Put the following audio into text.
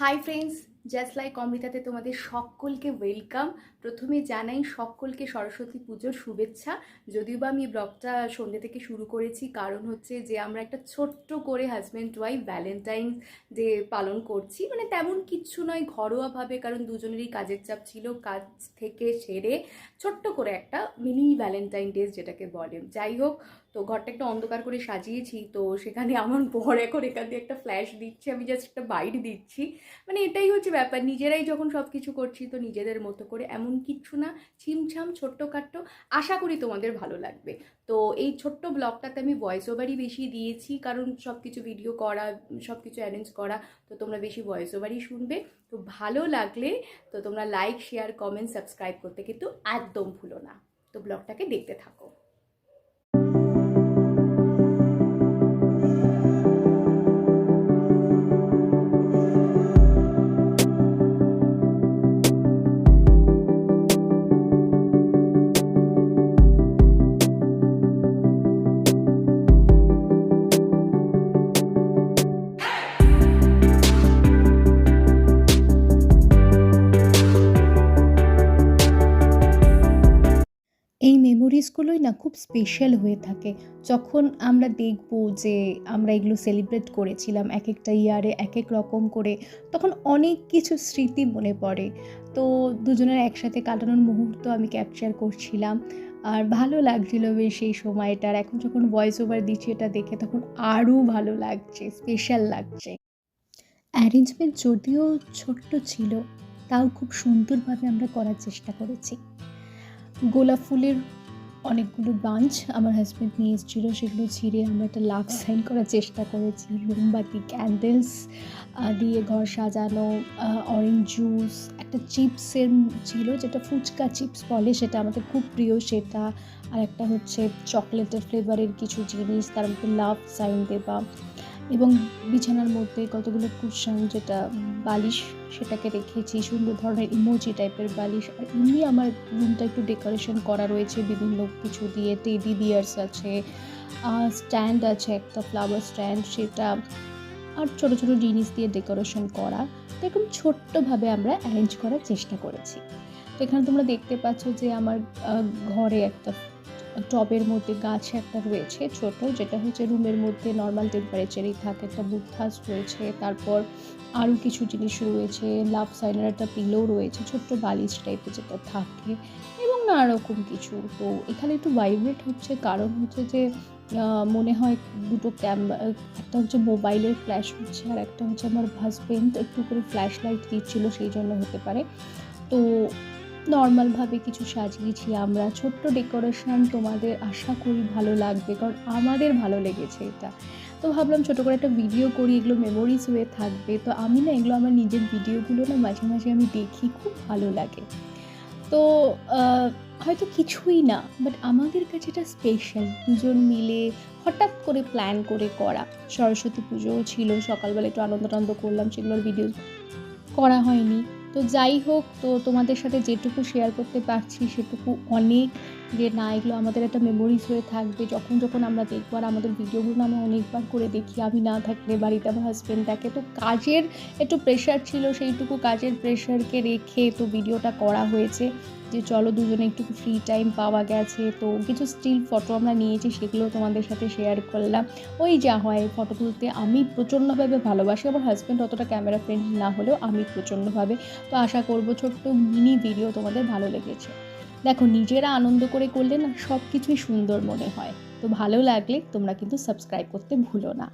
Hi friends, just like অমৃতাতে তোমাদের সকলকে welcome. প্রথমে জানাই সকলকে সরস্বতী পুজোর শুভেচ্ছা। যদিও বা আমি ব্লগটা সন্ধ্যে থেকে শুরু করেছি, কারণ হচ্ছে যে আমরা একটা ছোট্ট করে হাজব্যান্ড ওয়াইফ ভ্যালেন্টাইন্স ডে পালন করছি। মানে তেমন কিচ্ছু নয়, ঘরোয়াভাবে, কারণ দুজনেরই কাজের চাপ ছিল। কাজ থেকে সেরে ছোট্ট করে একটা মিনি ভ্যালেন্টাইন ডে যেটাকে বলে। যাই হোক, তো ঘরটা একটু অন্ধকার করে সাজিয়েছি, তো সেখানে আমার বর এখন এখান দিয়ে একটা ফ্ল্যাশ দিচ্ছে, আমি জাস্ট একটা বাইট দিচ্ছি। মানে এটাই হচ্ছে ব্যাপার, নিজেরাই যখন সব কিছু করছি তো নিজেদের মতো করে, এমন কিচ্ছু না, ছিমছাম ছোট্টখাট্টো। আশা করি তোমাদের ভালো লাগবে। তো এই ছোট্ট ব্লগটাতে আমি ভয়েস ওভারই বেশি দিয়েছি, কারণ সব কিছু ভিডিও করা, সব কিছু অ্যারেঞ্জ করা, তো তোমরা বেশি ভয়েস ওভারই শুনবে। তো ভালো লাগলে তো তোমরা লাইক, শেয়ার, কমেন্ট, সাবস্ক্রাইব করতে কিন্তু একদম ভুলো না। তো ব্লগটাকে দেখতে থাকো। এই মেমোরিজগুলোই না খুব স্পেশাল হয়ে থাকে যখন আমরা দেখব যে আমরা এগুলো সেলিব্রেট করেছিলাম এক একটা ইয়ারে এক এক রকম করে। তখন অনেক কিছু স্মৃতি মনে পড়ে। তো দুজনের একসাথে কাটানোর মুহূর্ত আমি ক্যাপচার করছিলাম, আর ভালো লাগছিল বেশ সেই সময়টার। এখন যখন ভয়েস ওভার দিচ্ছি এটা দেখে তখন আরও ভালো লাগছে, স্পেশাল লাগছে। অ্যারেঞ্জমেন্ট যদিও ছোট্ট ছিল, তাও খুব সুন্দরভাবে আমরা করার চেষ্টা করেছি। গোলাপ ফুলের অনেকগুলো বাঞ্চ আমার হাজব্যান্ড নিয়ে এসেছিলো, সেগুলো ছিঁড়ে আমরা একটা লাভ সাইন করার চেষ্টা করেছি। মোমবাতি, ক্যান্ডেলস দিয়ে ঘর সাজানো, অরেঞ্জ জুস, একটা চিপসের ছিল যেটা ফুচকা চিপস বলে, সেটা আমাদের খুব প্রিয় সেটা। আর একটা হচ্ছে চকলেটের ফ্লেভারের কিছু জিনিস, তার মধ্যে লাভ সাইন দেওয়া। এবং বিছানার মধ্যে কতগুলো কুশন, যেটা বালিশ, সেটাকে রেখেছি সুন্দর ধরনের ইমোজি টাইপের বালিশ। আর এমনি আমার রুমটা একটু ডেকোরেশন করা রয়েছে বিভিন্ন কিছু দিয়ে, টেডি বিয়ার্স আছে, স্ট্যান্ড আছে একটা ফ্লাওয়ার স্ট্যান্ড, সেটা আর ছোটো ছোটো জিনিস দিয়ে ডেকোরেশন করা। তো এরকম ছোট্টভাবে আমরা অ্যারেঞ্জ করার চেষ্টা করেছি। তো এখানে তোমরা দেখতে পাচ্ছ যে আমার ঘরে একটা টবের মধ্যে গাছ একটা রয়েছে ছোট, যেটা হচ্ছে রুমের মধ্যে নর্মাল টেম্পারেচারেই থাকে। একটা বুকথাস রয়েছে, তারপর আরও কিছু জিনিস রয়েছে, লাভ সাইনের একটা পিলো রয়েছে, ছোট্ট বালিশ টাইপের যেটা থাকে, এবং নানা রকম কিছু। তো এখানে একটু ভাইব্রেট হচ্ছে, কারণ হচ্ছে যে মনে হয় দুটো একটা হচ্ছে মোবাইলের ফ্ল্যাশ হচ্ছে, আর একটা হচ্ছে আমার হাজবেন্ড একটু করে ফ্ল্যাশ লাইট দিচ্ছিলো, সেই জন্য হতে পারে। তো নর্মালভাবে কিছু সাজিয়েছি আমরা, ছোট্ট ডেকোরেশন। তোমাদের আশা করি ভালো লাগবে, কারণ আমাদের ভালো লেগেছে এটা। তো ভাবলাম ছোটো করে একটা ভিডিও করি, এগুলো মেমোরিজ হয়ে থাকবে। তো আমি না এগুলো আমার নিজের ভিডিওগুলো না মাঝে মাঝে আমি দেখি, খুব ভালো লাগে। তো হয়তো কিছুই না, বাট আমাদের কাছে এটা স্পেশাল। দুজন মিলে হঠাৎ করে প্ল্যান করে করা। সরস্বতী পুজোও ছিল, সকালবেলা একটু আনন্দ টানন্দ করলাম, সেগুলোর ভিডিও করা হয়নি। তো যাই হোক, তো তোমাদের সাথে যেটুকু শেয়ার করতে পারছি সেটুকু অনেক। যে না, এগুলো আমাদের একটা মেমোরিজ হয়ে থাকবে। যখন যখন আমরা দেখবো, আর আমাদের ভিডিওগুলো আমি অনেকবার করে দেখি, আমি না থাকলে বাড়িতে আমার হাজব্যান্ড থাকে। তো কাজের একটু প্রেশার ছিল, সেইটুকু কাজের প্রেশারকে রেখে তো ভিডিওটা করা হয়েছে, যে চলো দুজনে একটু ফ্রি টাইম পাওয়া গেছে। তো কিছু স্টিল ফটো আমরা নিয়েছি, সেগুলো তোমাদের সাথে শেয়ার করলাম। ওই যা হয়, ফটো তুলতে আমি প্রচণ্ডভাবে ভালোবাসি। আমার হাজব্যান্ড অতটা ক্যামেরা ফ্রেন্ডলি না হলেও আমি প্রচণ্ডভাবে। তো আশা করব ছোট্ট মিনি ভিডিও তোমাদের ভালো লেগেছে। দেখো, নিজেরা আনন্দ করে করলে না সব কিছুই সুন্দর মনে হয়। তো ভালো লাগলে তোমরা কিন্তু সাবস্ক্রাইব করতে ভুলো না।